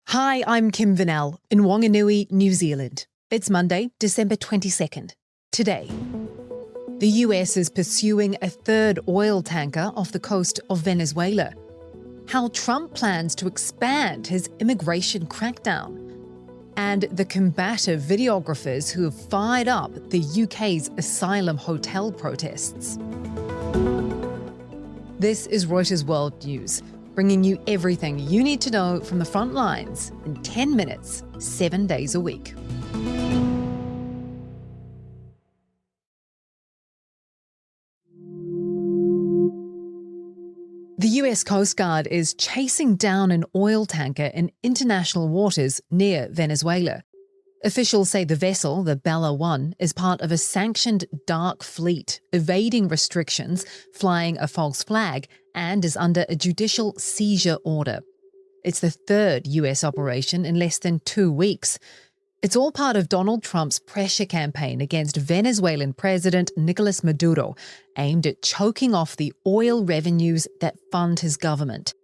Hi, I'm Kim Vanell in Wanganui, New Zealand. It's Monday, December 22nd. Today, the US is pursuing a third oil tanker off the coast of Venezuela. How Trump plans to expand his immigration crackdown. And the combative videographers who have fired up the UK's asylum hotel protests. This is Reuters World News, bringing you everything you need to know from the front lines in 10 minutes, 7 days a week. The US Coast Guard is chasing down an oil tanker in international waters near Venezuela. Officials say the vessel, the Bella 1, is part of a sanctioned dark fleet, evading restrictions, flying a false flag, and is under a judicial seizure order. It's the third US operation in less than 2 weeks. It's all part of Donald Trump's pressure campaign against Venezuelan President Nicolas Maduro, aimed at choking off the oil revenues that fund his government.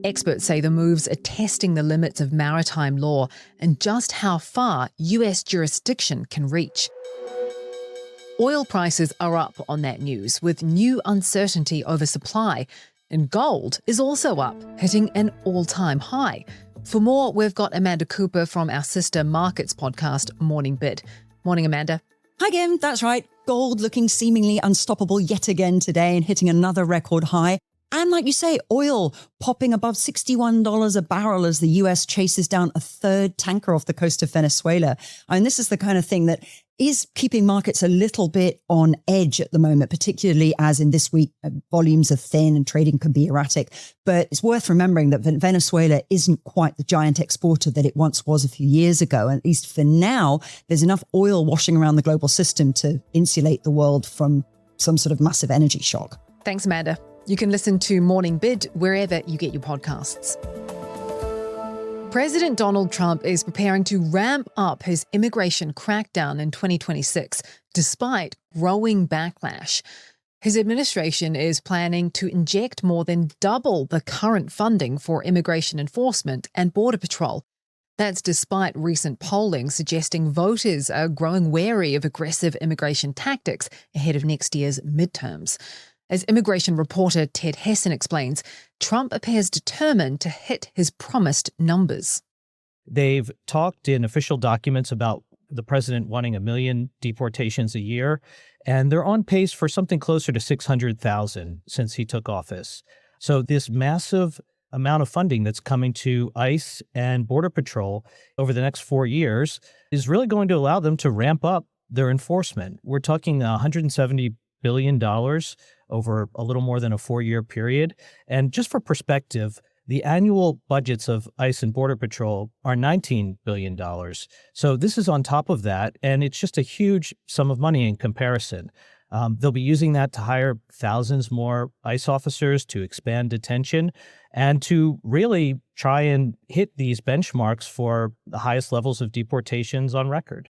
Experts say the moves are testing the limits of maritime law and just how far US jurisdiction can reach. Oil prices are up on that news, with new uncertainty over supply, and gold is also up, hitting an all-time high. For more, we've got Amanda Cooper from our sister markets podcast, Morning Bid. Morning, Amanda. Hi, Kim. That's right. Gold looking seemingly unstoppable yet again today and hitting another record high. And like you say, oil popping above $61 a barrel as the US chases down a third tanker off the coast of Venezuela. And this is the kind of thing that is keeping markets a little bit on edge at the moment, particularly as in this week, volumes are thin and trading can be erratic. But it's worth remembering that Venezuela isn't quite the giant exporter that it once was a few years ago. At least for now, there's enough oil washing around the global system to insulate the world from some sort of massive energy shock. Thanks, Amanda. You can listen to Morning Bid wherever you get your podcasts. President Donald Trump is preparing to ramp up his immigration crackdown in 2026, despite growing backlash. His administration is planning to inject more than double the current funding for immigration enforcement and border patrol. That's despite recent polling suggesting voters are growing wary of aggressive immigration tactics ahead of next year's midterms. As immigration reporter Ted Hessen explains, Trump appears determined to hit his promised numbers. They've talked in official documents about the president wanting 1 million deportations a year, and they're on pace for something closer to 600,000 since he took office. So this massive amount of funding that's coming to ICE and Border Patrol over the next 4 years is really going to allow them to ramp up their enforcement. We're talking $170 billion over a little more than a 4-year period. And just for perspective, the annual budgets of ICE and Border Patrol are $19 billion. So this is on top of that, and it's just a huge sum of money in comparison. They'll be using that to hire thousands more ICE officers, to expand detention, and to really try and hit these benchmarks for the highest levels of deportations on record.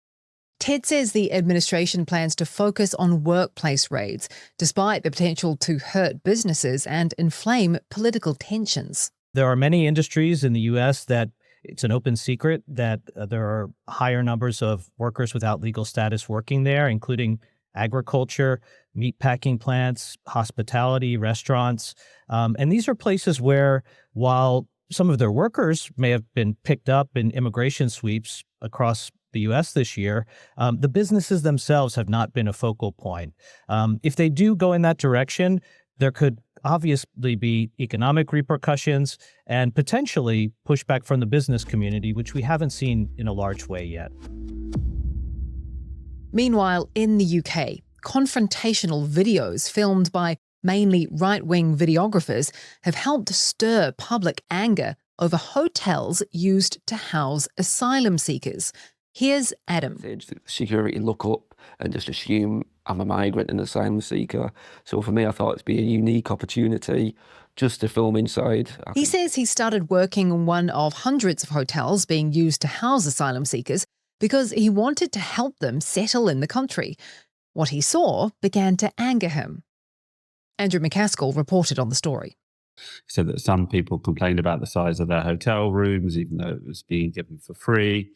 Ted says the administration plans to focus on workplace raids, despite the potential to hurt businesses and inflame political tensions. There are many industries in the U.S. that it's an open secret that there are higher numbers of workers without legal status working there, including agriculture, meatpacking plants, hospitality, restaurants. And these are places where, while some of their workers may have been picked up in immigration sweeps across the U.S. this year, the businesses themselves have not been a focal point. If they do go in that direction, there could obviously be economic repercussions and potentially pushback from the business community, which we haven't seen in a large way yet. Meanwhile, in the UK, confrontational videos filmed by mainly right-wing videographers have helped stir public anger over hotels used to house asylum seekers. Here's Adam. Security look up and just assume I'm a migrant and asylum seeker. So for me, I thought it'd be a unique opportunity just to film inside. He says he started working in one of hundreds of hotels being used to house asylum seekers because he wanted to help them settle in the country. What he saw began to anger him. Andrew McCaskill reported on the story. He said that some people complained about the size of their hotel rooms, even though it was being given for free.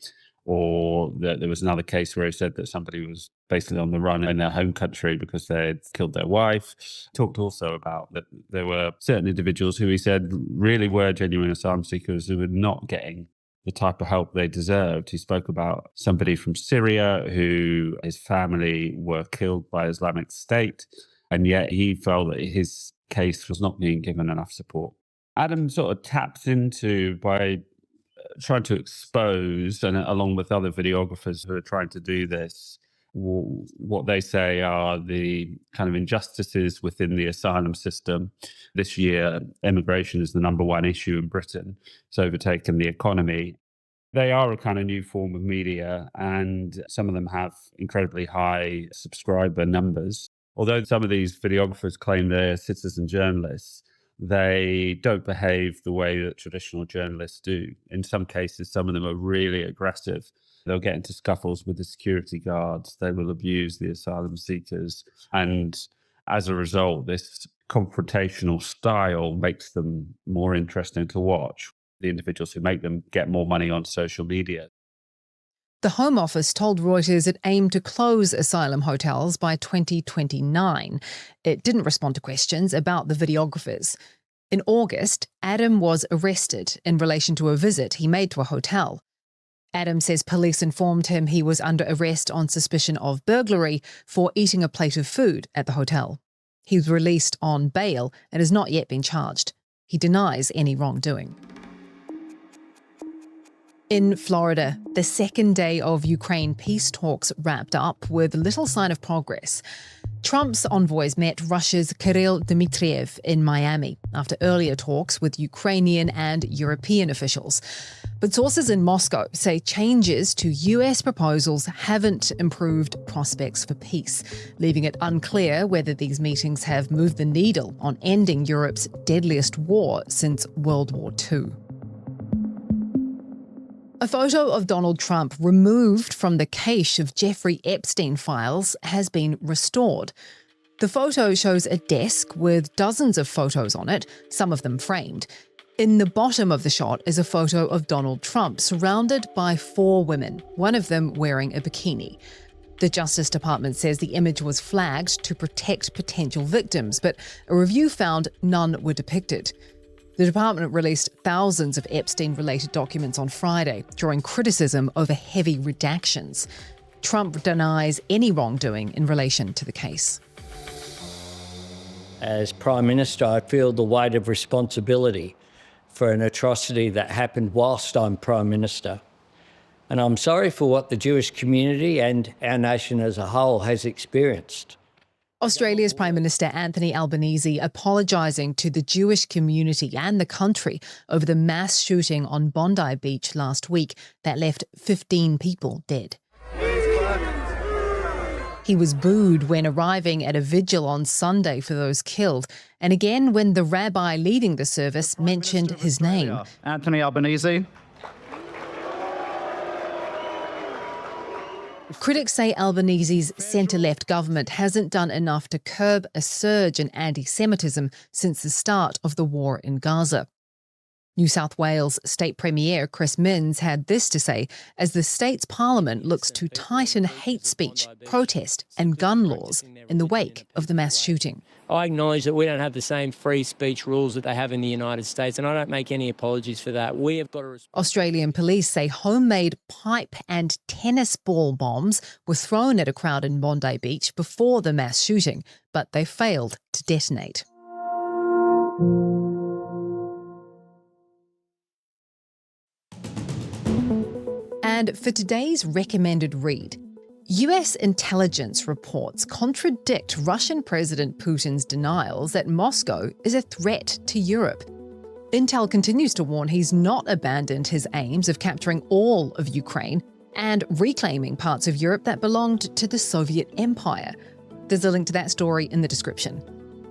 Or that there was another case where he said that somebody was basically on the run in their home country because they had killed their wife. Talked also about that there were certain individuals who he said really were genuine asylum seekers who were not getting the type of help they deserved. He spoke about somebody from Syria who his family were killed by Islamic State, and yet he felt that his case was not being given enough support. Adam sort of taps into, by trying to expose, and along with other videographers who are trying to do this, what they say are the kind of injustices within the asylum system. This year, immigration is the number one issue in Britain. It's overtaken the economy. They are a kind of new form of media, and some of them have incredibly high subscriber numbers. Although some of these videographers claim they're citizen journalists, they don't behave the way that traditional journalists do. In some cases, some of them are really aggressive. They'll get into scuffles with the security guards. They will abuse the asylum seekers. And as a result, this confrontational style makes them more interesting to watch. The individuals who make them get more money on social media. The Home Office told Reuters it aimed to close asylum hotels by 2029. It didn't respond to questions about the videographers. In August, Adam was arrested in relation to a visit he made to a hotel. Adam says police informed him he was under arrest on suspicion of burglary for eating a plate of food at the hotel. He was released on bail and has not yet been charged. He denies any wrongdoing. In Florida, the second day of Ukraine peace talks wrapped up with little sign of progress. Trump's envoys met Russia's Kirill Dmitriev in Miami after earlier talks with Ukrainian and European officials. But sources in Moscow say changes to US proposals haven't improved prospects for peace, leaving it unclear whether these meetings have moved the needle on ending Europe's deadliest war since World War II. A photo of Donald Trump removed from the cache of Jeffrey Epstein files has been restored. The photo shows a desk with dozens of photos on it, some of them framed. In the bottom of the shot is a photo of Donald Trump surrounded by 4 women, one of them wearing a bikini. The Justice Department says the image was flagged to protect potential victims, but a review found none were depicted. The department released thousands of Epstein-related documents on Friday, drawing criticism over heavy redactions. Trump denies any wrongdoing in relation to the case. As Prime Minister, I feel the weight of responsibility for an atrocity that happened whilst I'm Prime Minister. And I'm sorry for what the Jewish community and our nation as a whole has experienced. Australia's Prime Minister Anthony Albanese apologising to the Jewish community and the country over the mass shooting on Bondi Beach last week that left 15 people dead. He was booed when arriving at a vigil on Sunday for those killed, and again when the rabbi leading the service mentioned his name. Anthony Albanese. Critics say Albanese's centre-left government hasn't done enough to curb a surge in anti-Semitism since the start of the war in Gaza. New South Wales State Premier Chris Minns had this to say as the state's parliament looks to tighten hate speech, protest and gun laws in the wake of the mass shooting. I acknowledge that we don't have the same free speech rules that they have in the United States, and I don't make any apologies for that. We have got to Australian police say homemade pipe and tennis ball bombs were thrown at a crowd in Bondi Beach before the mass shooting, but they failed to detonate. And for today's recommended read, US intelligence reports contradict Russian President Putin's denials that Moscow is a threat to Europe. Intel continues to warn he's not abandoned his aims of capturing all of Ukraine and reclaiming parts of Europe that belonged to the Soviet Empire. There's a link to that story in the description.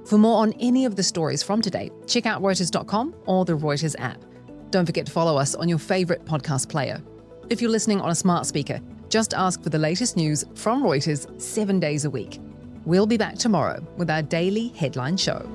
For more on any of the stories from today, check out Reuters.com or the Reuters app. Don't forget to follow us on your favourite podcast player. If you're listening on a smart speaker, just ask for the latest news from Reuters 7 days a week. We'll be back tomorrow with our daily headline show.